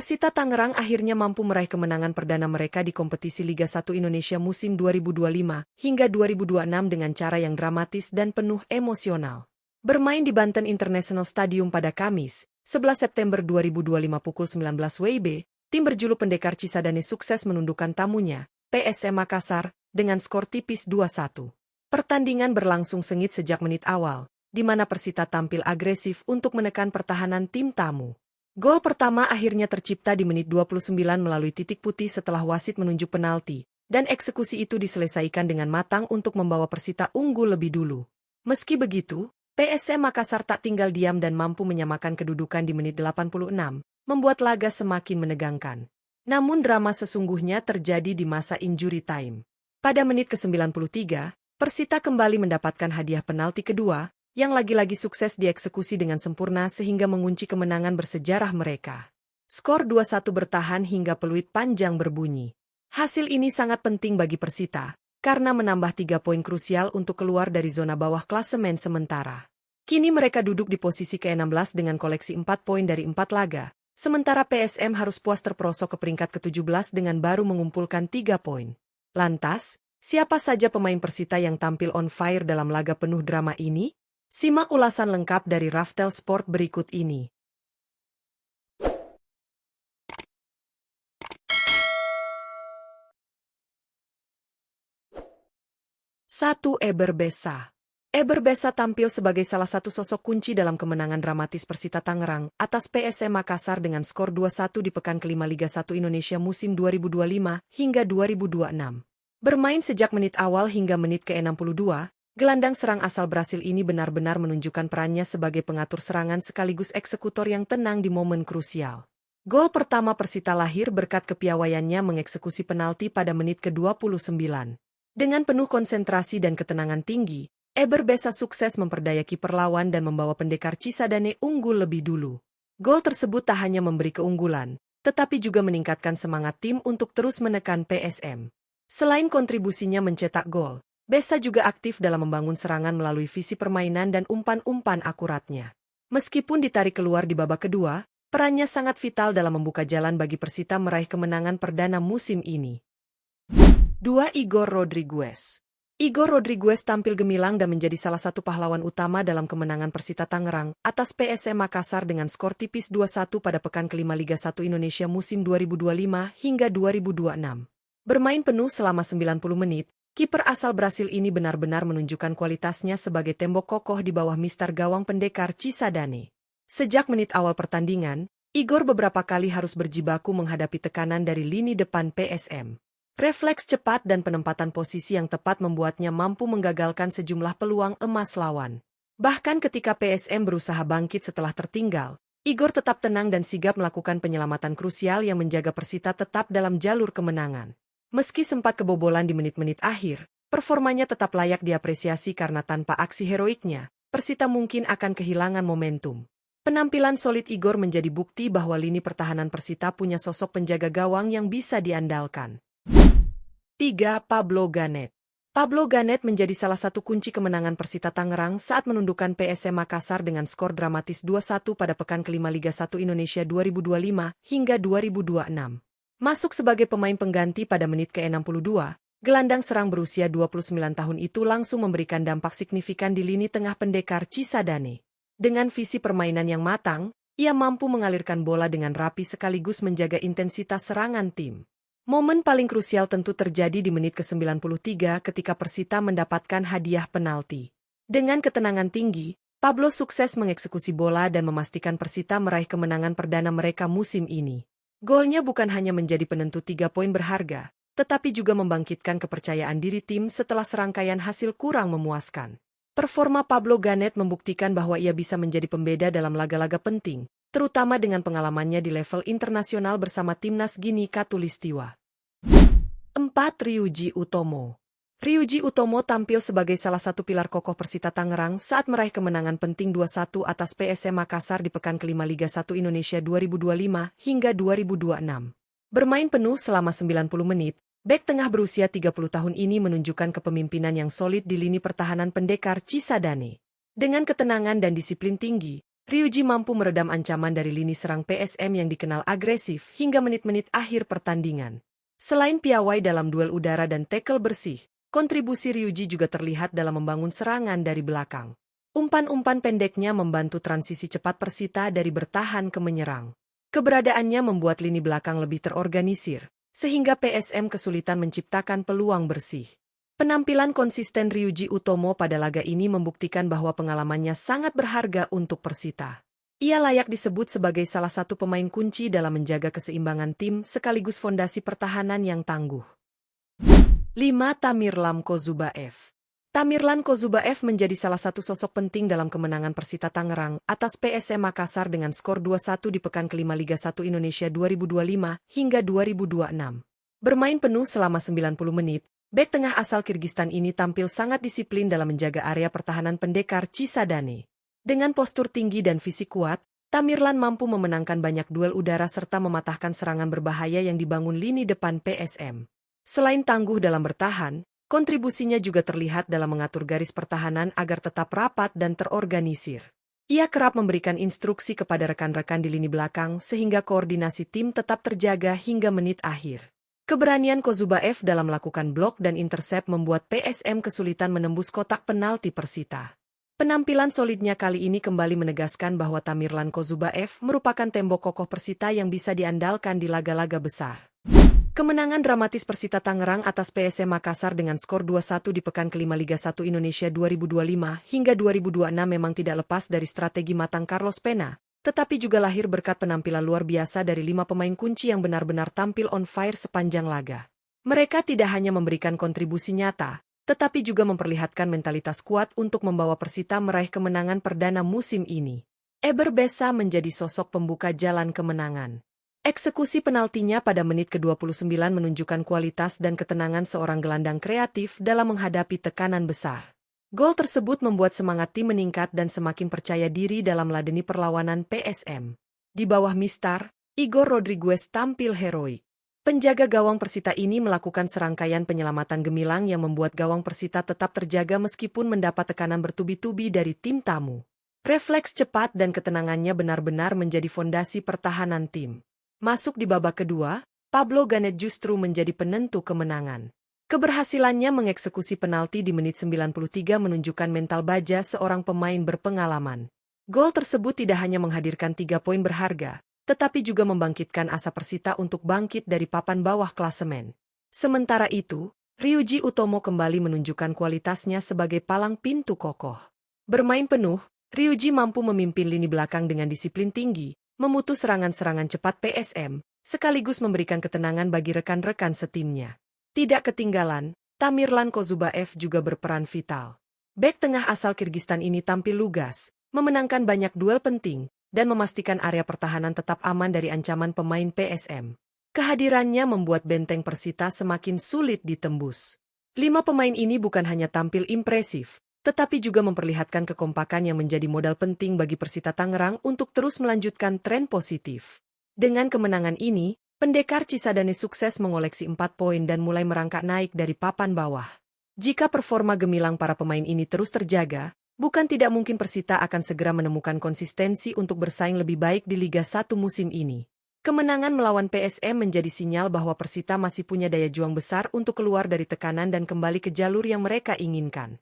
Persita Tangerang akhirnya mampu meraih kemenangan perdana mereka di kompetisi Liga 1 Indonesia musim 2025 hingga 2026 dengan cara yang dramatis dan penuh emosional. Bermain di Banten International Stadium pada Kamis, 11 September 2025 pukul 19 WIB, tim berjuluk Pendekar Cisadane sukses menundukkan tamunya, PSM Makassar, dengan skor tipis 2-1. Pertandingan berlangsung sengit sejak menit awal, di mana Persita tampil agresif untuk menekan pertahanan tim tamu. Gol pertama akhirnya tercipta di menit 29 melalui titik putih setelah wasit menunjuk penalti, dan eksekusi itu diselesaikan dengan matang untuk membawa Persita unggul lebih dulu. Meski begitu, PSM Makassar tak tinggal diam dan mampu menyamakan kedudukan di menit 86, membuat laga semakin menegangkan. Namun drama sesungguhnya terjadi di masa injury time. Pada menit ke-93, Persita kembali mendapatkan hadiah penalti kedua, yang lagi-lagi sukses dieksekusi dengan sempurna sehingga mengunci kemenangan bersejarah mereka. Skor 2-1 bertahan hingga peluit panjang berbunyi. Hasil ini sangat penting bagi Persita, karena menambah 3 poin krusial untuk keluar dari zona bawah klasemen sementara. Kini mereka duduk di posisi ke-16 dengan koleksi 4 poin dari 4 laga, sementara PSM harus puas terperosok ke peringkat ke-17 dengan baru mengumpulkan 3 poin. Lantas, siapa saja pemain Persita yang tampil on fire dalam laga penuh drama ini? Simak ulasan lengkap dari Raftel Sport berikut ini. 1. Eber Bessa. Eber Bessa tampil sebagai salah satu sosok kunci dalam kemenangan dramatis Persita Tangerang atas PSM Makassar dengan skor 2-1 di pekan kelima Liga 1 Indonesia musim 2025 hingga 2026. Bermain sejak menit awal hingga menit ke-62, gelandang serang asal Brasil ini benar-benar menunjukkan perannya sebagai pengatur serangan sekaligus eksekutor yang tenang di momen krusial. Gol pertama Persita lahir berkat kepiawaiannya mengeksekusi penalti pada menit ke-29. Dengan penuh konsentrasi dan ketenangan tinggi, Eber Bessa sukses memperdaya kiper lawan dan membawa Pendekar Cisadane unggul lebih dulu. Gol tersebut tak hanya memberi keunggulan, tetapi juga meningkatkan semangat tim untuk terus menekan PSM. Selain kontribusinya mencetak gol, Bessa juga aktif dalam membangun serangan melalui visi permainan dan umpan-umpan akuratnya. Meskipun ditarik keluar di babak kedua, perannya sangat vital dalam membuka jalan bagi Persita meraih kemenangan perdana musim ini. 2. Igor Rodriguez. Igor Rodriguez tampil gemilang dan menjadi salah satu pahlawan utama dalam kemenangan Persita Tangerang atas PSM Makassar dengan skor tipis 2-1 pada pekan kelima Liga 1 Indonesia musim 2025 hingga 2026. Bermain penuh selama 90 menit, kiper asal Brasil ini benar-benar menunjukkan kualitasnya sebagai tembok kokoh di bawah mister gawang Pendekar Cisadane. Sejak menit awal pertandingan, Igor beberapa kali harus berjibaku menghadapi tekanan dari lini depan PSM. Refleks cepat dan penempatan posisi yang tepat membuatnya mampu menggagalkan sejumlah peluang emas lawan. Bahkan ketika PSM berusaha bangkit setelah tertinggal, Igor tetap tenang dan sigap melakukan penyelamatan krusial yang menjaga Persita tetap dalam jalur kemenangan. Meski sempat kebobolan di menit-menit akhir, performanya tetap layak diapresiasi karena tanpa aksi heroiknya, Persita mungkin akan kehilangan momentum. Penampilan solid Igor menjadi bukti bahwa lini pertahanan Persita punya sosok penjaga gawang yang bisa diandalkan. 3. Pablo Ganet. Pablo Ganet menjadi salah satu kunci kemenangan Persita Tangerang saat menundukkan PSM Makassar dengan skor dramatis 2-1 pada pekan kelima Liga 1 Indonesia 2025 hingga 2026. Masuk sebagai pemain pengganti pada menit ke-62, gelandang serang berusia 29 tahun itu langsung memberikan dampak signifikan di lini tengah Pendekar Cisadane. Dengan visi permainan yang matang, ia mampu mengalirkan bola dengan rapi sekaligus menjaga intensitas serangan tim. Momen paling krusial tentu terjadi di menit ke-93 ketika Persita mendapatkan hadiah penalti. Dengan ketenangan tinggi, Pablo sukses mengeksekusi bola dan memastikan Persita meraih kemenangan perdana mereka musim ini. Golnya bukan hanya menjadi penentu 3 poin berharga, tetapi juga membangkitkan kepercayaan diri tim setelah serangkaian hasil kurang memuaskan. Performa Pablo Ganet membuktikan bahwa ia bisa menjadi pembeda dalam laga-laga penting, terutama dengan pengalamannya di level internasional bersama timnas Gini Katulistiwa. 4. Ryuji Utomo. Ryuji Utomo tampil sebagai salah satu pilar kokoh Persita Tangerang saat meraih kemenangan penting 2-1 atas PSM Makassar di pekan kelima Liga 1 Indonesia 2025 hingga 2026. Bermain penuh selama 90 menit, bek tengah berusia 30 tahun ini menunjukkan kepemimpinan yang solid di lini pertahanan Pendekar Cisadane. Dengan ketenangan dan disiplin tinggi, Ryuji mampu meredam ancaman dari lini serang PSM yang dikenal agresif hingga menit-menit akhir pertandingan. Selain piawai dalam duel udara dan tackle bersih, kontribusi Ryuji juga terlihat dalam membangun serangan dari belakang. Umpan-umpan pendeknya membantu transisi cepat Persita dari bertahan ke menyerang. Keberadaannya membuat lini belakang lebih terorganisir, sehingga PSM kesulitan menciptakan peluang bersih. Penampilan konsisten Ryuji Utomo pada laga ini membuktikan bahwa pengalamannya sangat berharga untuk Persita. Ia layak disebut sebagai salah satu pemain kunci dalam menjaga keseimbangan tim sekaligus fondasi pertahanan yang tangguh. 5. Tamirlan Kozubaev. Tamirlan Kozubaev menjadi salah satu sosok penting dalam kemenangan Persita Tangerang atas PSM Makassar dengan skor 2-1 di pekan kelima Liga 1 Indonesia 2025 hingga 2026. Bermain penuh selama 90 menit, bek tengah asal Kirgistan ini tampil sangat disiplin dalam menjaga area pertahanan pendekar Cisadane. Dengan postur tinggi dan fisik kuat, Tamirlan mampu memenangkan banyak duel udara serta mematahkan serangan berbahaya yang dibangun lini depan PSM. Selain tangguh dalam bertahan, kontribusinya juga terlihat dalam mengatur garis pertahanan agar tetap rapat dan terorganisir. Ia kerap memberikan instruksi kepada rekan-rekan di lini belakang sehingga koordinasi tim tetap terjaga hingga menit akhir. Keberanian Kozubaev dalam melakukan blok dan intercept membuat PSM kesulitan menembus kotak penalti Persita. Penampilan solidnya kali ini kembali menegaskan bahwa Tamirlan Kozubaev merupakan tembok kokoh Persita yang bisa diandalkan di laga-laga besar. Kemenangan dramatis Persita Tangerang atas PSM Makassar dengan skor 2-1 di pekan kelima Liga 1 Indonesia 2025 hingga 2026 memang tidak lepas dari strategi matang Carlos Pena, tetapi juga lahir berkat penampilan luar biasa dari 5 pemain kunci yang benar-benar tampil on fire sepanjang laga. Mereka tidak hanya memberikan kontribusi nyata, tetapi juga memperlihatkan mentalitas kuat untuk membawa Persita meraih kemenangan perdana musim ini. Eber Besa menjadi sosok pembuka jalan kemenangan. Eksekusi penaltinya pada menit ke-29 menunjukkan kualitas dan ketenangan seorang gelandang kreatif dalam menghadapi tekanan besar. Gol tersebut membuat semangat tim meningkat dan semakin percaya diri dalam meladeni perlawanan PSM. Di bawah Mistar, Igor Rodriguez tampil heroik. Penjaga gawang Persita ini melakukan serangkaian penyelamatan gemilang yang membuat gawang Persita tetap terjaga meskipun mendapat tekanan bertubi-tubi dari tim tamu. Refleks cepat dan ketenangannya benar-benar menjadi fondasi pertahanan tim. Masuk di babak kedua, Pablo Ganet justru menjadi penentu kemenangan. Keberhasilannya mengeksekusi penalti di menit 93 menunjukkan mental baja seorang pemain berpengalaman. Gol tersebut tidak hanya menghadirkan 3 poin berharga, tetapi juga membangkitkan asa Persita untuk bangkit dari papan bawah klasemen. Sementara itu, Ryuji Utomo kembali menunjukkan kualitasnya sebagai palang pintu kokoh. Bermain penuh, Ryuji mampu memimpin lini belakang dengan disiplin tinggi, memutus serangan-serangan cepat PSM, sekaligus memberikan ketenangan bagi rekan-rekan setimnya. Tidak ketinggalan, Tamirlan Kozubaev juga berperan vital. Bek tengah asal Kirgistan ini tampil lugas, memenangkan banyak duel penting, dan memastikan area pertahanan tetap aman dari ancaman pemain PSM. Kehadirannya membuat benteng Persita semakin sulit ditembus. 5 pemain ini bukan hanya tampil impresif, tetapi juga memperlihatkan kekompakan yang menjadi modal penting bagi Persita Tangerang untuk terus melanjutkan tren positif. Dengan kemenangan ini, pendekar Cisadane sukses mengoleksi 4 poin dan mulai merangkak naik dari papan bawah. Jika performa gemilang para pemain ini terus terjaga, bukan tidak mungkin Persita akan segera menemukan konsistensi untuk bersaing lebih baik di Liga 1 musim ini. Kemenangan melawan PSM menjadi sinyal bahwa Persita masih punya daya juang besar untuk keluar dari tekanan dan kembali ke jalur yang mereka inginkan.